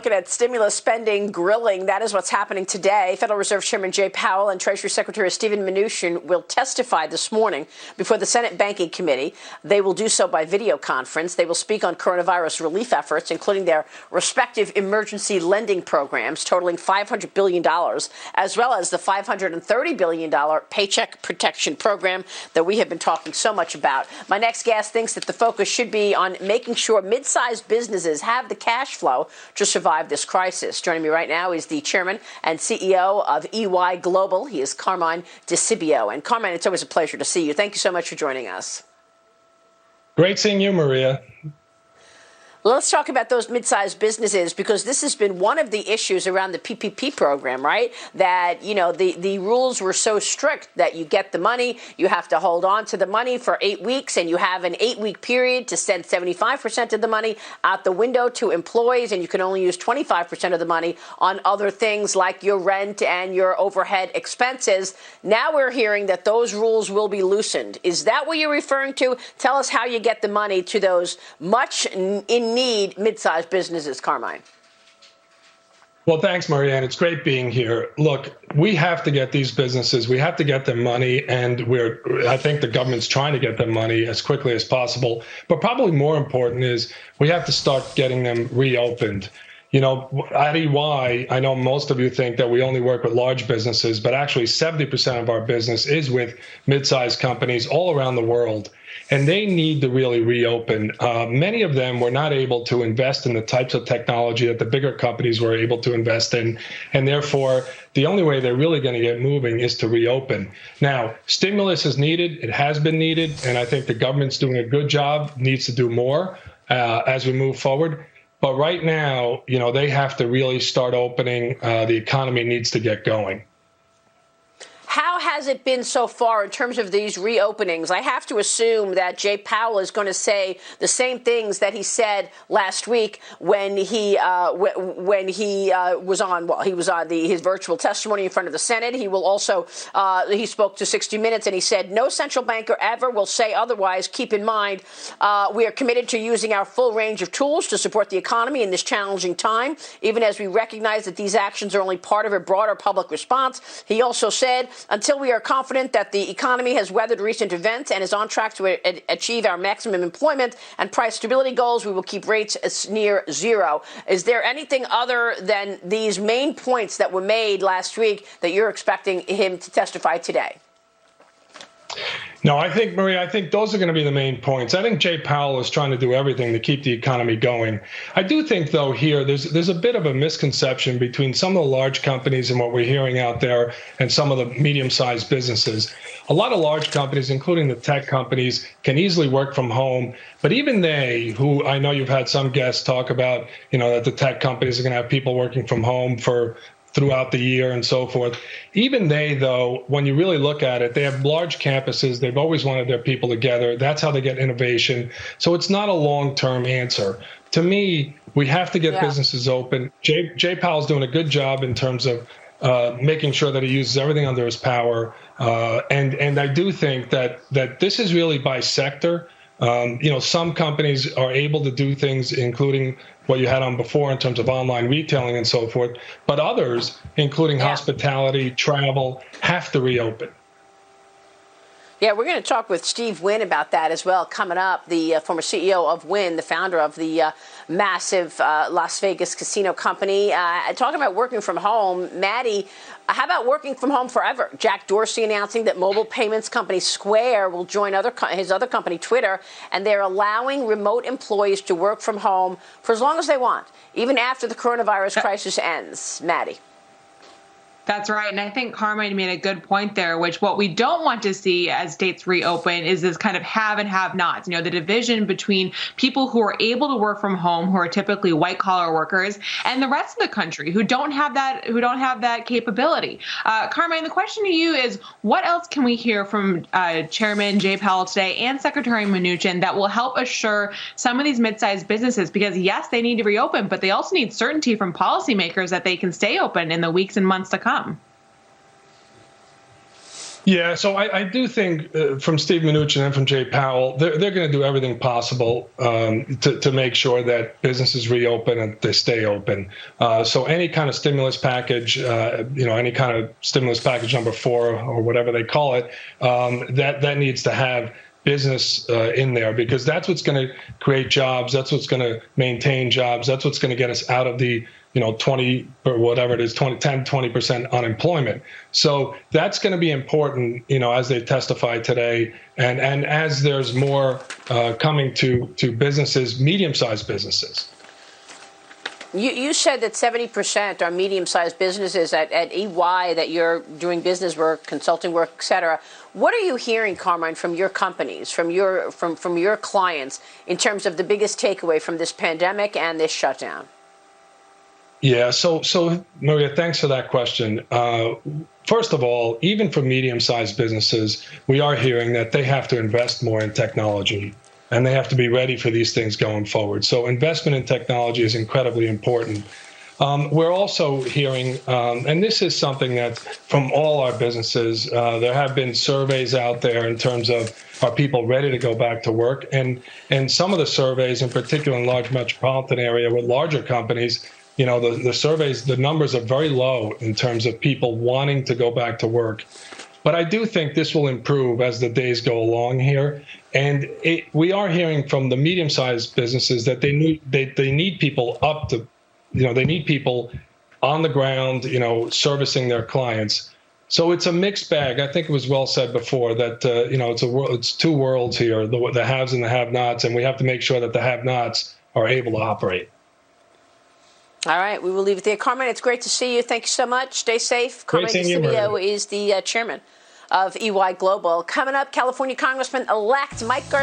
Looking at stimulus spending grilling, that is what's happening today. Federal Reserve Chairman Jay Powell and Treasury Secretary Steven Mnuchin will testify this morning before the Senate Banking Committee. They will do so by video conference. They will speak on coronavirus relief efforts, including their respective emergency lending programs totaling $500 billion, as well as the $530 billion Paycheck Protection Program that we have been talking so much about. My next guest thinks that the focus should be on making sure mid-sized businesses have the cash flow to survive this crisis. Joining me right now is the chairman and CEO of EY Global. He is Carmine DeCibio. And Carmine, it's always a pleasure to see you. Thank you so much for joining us. Great seeing you, Maria. Let's talk about those mid-sized businesses, because this has been one of the issues around the PPP program, right? That, you know, the rules were so strict that you get the money, you have to hold on to the money for 8 weeks, and you have an 8-week period to send 75% of the money out the window to employees, and you can only use 25% of the money on other things like your rent and your overhead expenses. Now we're hearing that those rules will be loosened. Is that what you're referring to? Tell us how you get the money to those much in need mid-sized businesses, Carmine. Well, thanks, Marianne. It's great being here. Look, we have to get these businesses, we have to get them money, and I think the government's trying to get them money as quickly as possible. But probably more important is we have to start getting them reopened. You know, at EY, I know most of you think that we only work with large businesses, but actually 70% of our business is with mid-sized companies all around the world. And they need to really reopen. Many of them were not able to invest in the types of technology that the bigger companies were able to invest in. And therefore, the only way they're really going to get moving is to reopen. Now, stimulus is needed. It has been needed. And I think the government's doing a good job, needs to do more as we move forward. But right now, you know, they have to really start opening. The economy needs to get going. How has it been so far in terms of these reopenings? I have to assume that Jay Powell is going to say the same things that he said last week when he was on his virtual testimony in front of the Senate. He will also he spoke to 60 Minutes and he said no central banker ever will say otherwise. Keep in mind, we are committed to using our full range of tools to support the economy in this challenging time, even as we recognize that these actions are only part of a broader public response. He also said, until we are confident that the economy has weathered recent events and is on track to achieve our maximum employment and price stability goals, we will keep rates near zero. Is there anything other than these main points that were made last week that you're expecting him to testify today? No, I think, Maria, those are going to be the main points. I think Jay Powell is trying to do everything to keep the economy going. I do think, though, here there's a bit of a misconception between some of the large companies and what we're hearing out there and some of the medium-sized businesses. A lot of large companies, including the tech companies, can easily work from home. But even they, who I know you've had some guests talk about, you know, that the tech companies are going to have people working from home throughout the year and so forth. Even they, though, when you really look at it, they have large campuses. They've always wanted their people together. That's how they get innovation. So it's not a long-term answer. To me, we have to get businesses open. Jay Powell's doing a good job in terms of making sure that he uses everything under his power. And I do think that this is really by sector. You know, some companies are able to do things, including what you had on before in terms of online retailing and so forth. But others, including hospitality, travel, have to reopen. Yeah, we're going to talk with Steve Wynn about that as well coming up, the former CEO of Wynn, the founder of the massive Las Vegas casino company. Talking about working from home, Mattie, how about working from home forever? Jack Dorsey announcing that mobile payments company Square will join his other company, Twitter, and they're allowing remote employees to work from home for as long as they want, even after the coronavirus crisis ends. Mattie. That's right. And I think Carmine made a good point there, which what we don't want to see as states reopen is this kind of have and have nots, you know, the division between people who are able to work from home, who are typically white collar workers, and the rest of the country who don't have that capability. Carmine, the question to you is, what else can we hear from Chairman Jay Powell today and Secretary Mnuchin that will help assure some of these mid-sized businesses? Because yes, they need to reopen, but they also need certainty from policymakers that they can stay open in the weeks and months to come. Yeah, so I do think from Steve Mnuchin and from Jay Powell, they're going to do everything possible to make sure that businesses reopen and they stay open. So any kind of stimulus package, any kind of stimulus package number 4 or whatever they call it, that needs to have business in there, because that's what's going to create jobs. That's what's going to maintain jobs. That's what's going to get us out of the 20 or whatever it is, 20% unemployment. So that's going to be important, as they testify today, and as there's more coming to businesses, medium-sized businesses. You said that 70% are medium-sized businesses at EY, that you're doing business work, consulting work, et cetera. What are you hearing, Carmine, from your companies, from your clients, in terms of the biggest takeaway from this pandemic and this shutdown? Yeah, so Maria, thanks for that question. First of all, even for medium-sized businesses, we are hearing that they have to invest more in technology, and they have to be ready for these things going forward. So investment in technology is incredibly important. We're also hearing, and this is something that from all our businesses, there have been surveys out there in terms of, are people ready to go back to work? And some of the surveys, in particular in large metropolitan area with larger companies, the surveys, the numbers are very low in terms of people wanting to go back to work. But I do think this will improve as the days go along here. And we are hearing from the medium-sized businesses that they need people up to, they need people on the ground, servicing their clients. So it's a mixed bag. I think it was well said before that, it's two worlds here, the haves and the have-nots, and we have to make sure that the have-nots are able to operate. All right, we will leave it there. Carmine, it's great to see you. Thank you so much. Stay safe. Carmine DeCibio is the chairman of EY Global. Coming up, California Congressman-elect Mike Garcia.